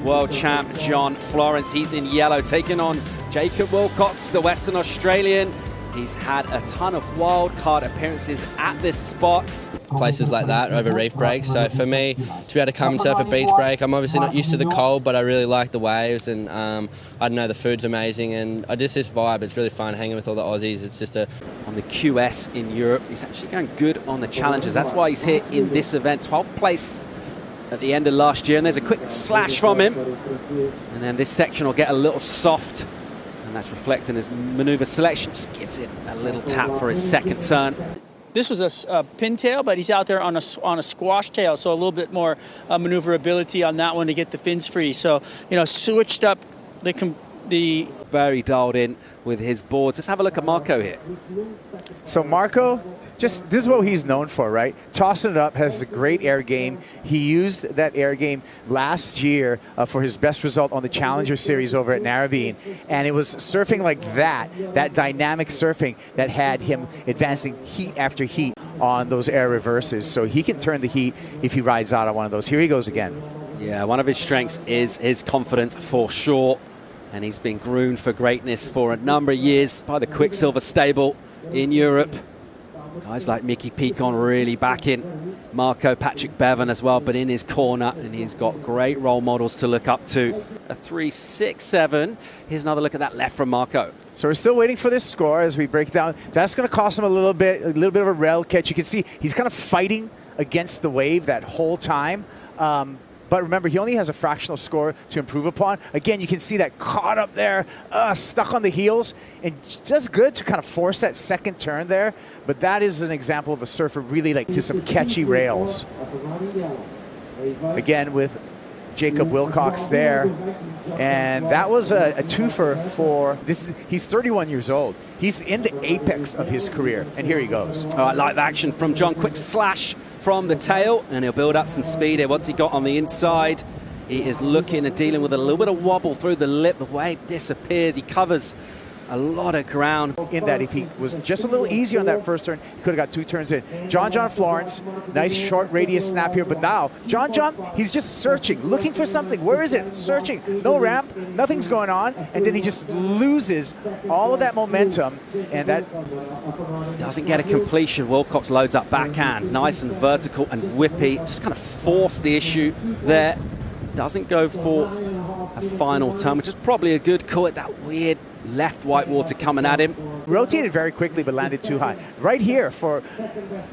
world champ J.Florence. He's in yellow, taking on J.Willcox, the Western Australian. He's had a ton of wild card appearances at this spot. Places like that over reef breaks. So for me, to be able to come and surf a beach break, I'm obviously not used to the cold, but I really like the waves, and I don't know, the food's amazing, and just this vibe, it's really fun hanging with all the Aussies. It's just on the QS in Europe, he's actually going good on the challenges. That's why he's here in this event, 12th place at the end of last year, and there's a quick slash from him, and then this section will get a little soft, and that's reflecting his maneuver selection. Just gives it a little tap for his second turn. This was a pintail, but he's out there on a squash tail, so a little bit more maneuverability on that one to get the fins free. So, you know, switched up the very dialed in with his boards. Let's have a look at Marco here. So Marco, this is what he's known for, right? Tossing it up, has a great air game. He used that air game last year for his best result on the Challenger Series over at Narrabeen. And it was surfing like that dynamic surfing that had him advancing heat after heat on those air reverses. So he can turn the heat if he rides out on one of those. Here he goes again. Yeah, one of his strengths is his confidence for sure. And he's been groomed for greatness for a number of years by the Quicksilver stable in Europe. Guys like Mickey Peacon really backing Marco, Patrick Bevan as well, but in his corner, and he's got great role models to look up to. A 3.67. Here's another look at that left from Marco. So we're still waiting for this score as we break down. That's going to cost him a little bit of a rail catch. You can see he's kind of fighting against the wave that whole time. But remember, he only has a fractional score to improve upon. Again, you can see that caught up there, stuck on the heels, and just good to kind of force that second turn there. But that is an example of a surfer really like to some catchy rails. Again, with J.Willcox there. And that was a twofer for this. He's 31 years old. He's in the apex of his career. And here he goes. All right, live action from John. Quick slash from the tail, and he'll build up some speed here. Once he got on the inside, he is looking at dealing with a little bit of wobble through the lip. The wave disappears. He covers a lot of ground. In that, if he was just a little easier on that first turn, he could have got 2 turns in. J.Florence, nice short radius snap here, but now John, he's just searching, looking for something. Where is it? Searching. No ramp, nothing's going on, and then he just loses all of that momentum, and that doesn't get a completion. Willcox loads up backhand, nice and vertical and whippy. Just kind of forced the issue there. Doesn't go for a final turn, which is probably a good call at that weird left white water coming at him. Rotated very quickly but landed too high. Right here for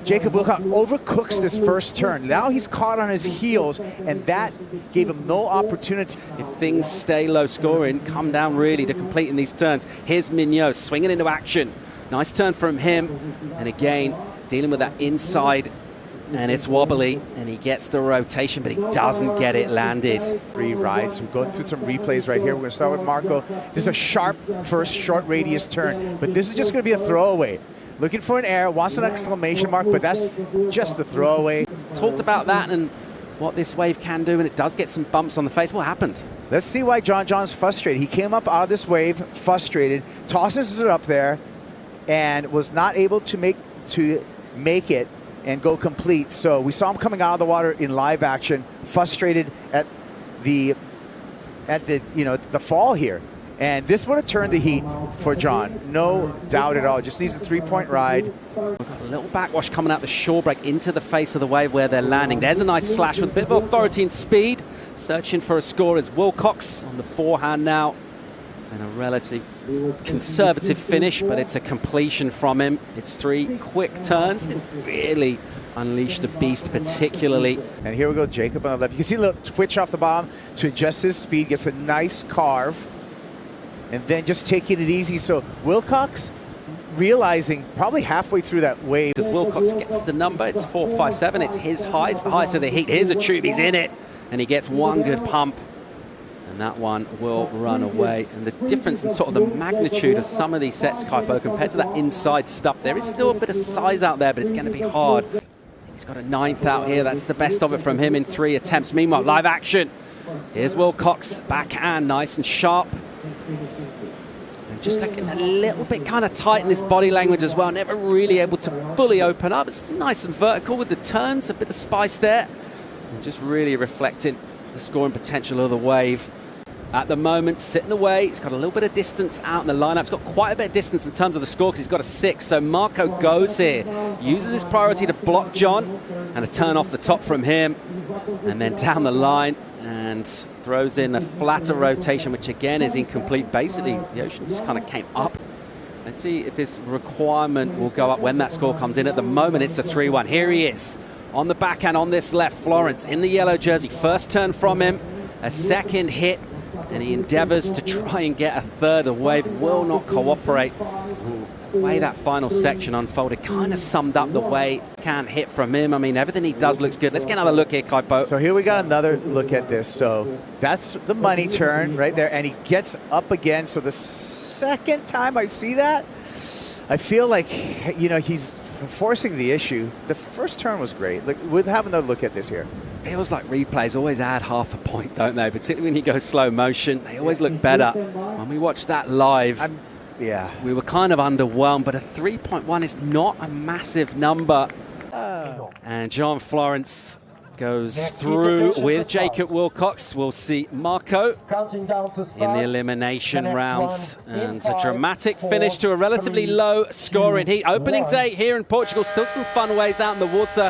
J.Willcox, overcooks this first turn. Now he's caught on his heels, and that gave him no opportunity. If things stay low scoring, come down really to completing these turns. Here's M.Mignot swinging into action. Nice turn from him, and again dealing with that inside, and it's wobbly, and he gets the rotation, but he doesn't get it landed. 3 rides. We're going through some replays right here. We're going to start with Marco. This is a sharp first short radius turn, but this is just going to be a throwaway. Looking for an air, wants an exclamation mark, but that's just a throwaway. Talked about that and what this wave can do, and it does get some bumps on the face. What happened? Let's see why John's frustrated. He came up out of this wave frustrated, tosses it up there, and was not able to make it and go complete. So we saw him coming out of the water in live action, frustrated at the fall here. And this would have turned the heat for John, no doubt at all. Just needs a 3-point ride. We've got a little backwash coming out the shore break into the face of the wave where they're landing. There's a nice slash with a bit of authority and speed. Searching for a score is Willcox on the forehand now. And a relatively conservative finish, but it's a completion from him. It's 3 quick turns. Didn't really unleash the beast particularly. And here we go, Jacob on the left. You can see a little twitch off the bottom to adjust his speed. Gets a nice carve. And then just taking it easy. So Willcox realizing probably halfway through that wave. As Willcox gets the number, it's 4.57. It's his high. It's the highest of the heat. Here's a tube. He's in it. And he gets one good pump. And that one will run away. And the difference in sort of the magnitude of some of these sets, Kaipo, compared to that inside stuff, there is still a bit of size out there, but it's going to be hard. He's got a 9th out here. That's the best of it from him in 3 attempts. Meanwhile, live action. Here's Willcox, backhand, nice and sharp. And just looking a little bit kind of tight in his body language as well. Never really able to fully open up. It's nice and vertical with the turns, a bit of spice there. And just really reflecting the scoring potential of the wave. At the moment, sitting away. He's got a little bit of distance out in the lineup. He's got quite a bit of distance in terms of the score because he's got a 6. So Marco goes here, uses his priority to block John and a turn off the top from him. And then down the line and throws in a flatter rotation, which again is incomplete. Basically, the ocean just kind of came up. Let's see if his requirement will go up when that score comes in. At the moment, it's a 3-1. Here he is on the backhand on this left. Florence in the yellow jersey. First turn from him, a second hit. And he endeavors to try and get a third. The wave will not cooperate. The way that final section unfolded kind of summed up the way can hit from him. I mean, everything he does looks good. Let's get another look here, Kaipo. So here we got another look at this. So that's the money turn right there. And he gets up again. So the second time I see that, I feel like, you know, he's forcing the issue. The first turn was great. Look, we'll have another look at this here. Feels like replays always add half a point, don't they? Particularly when you go slow motion, they always look better. When we watched that live, yeah, we were kind of underwhelmed, but a 3.1 is not a massive number. And J.Florence goes through with J.Willcox. We'll see Marco in the elimination rounds. And it's a dramatic finish to a relatively low scoring heat. Opening day here in Portugal, still some fun waves out in the water.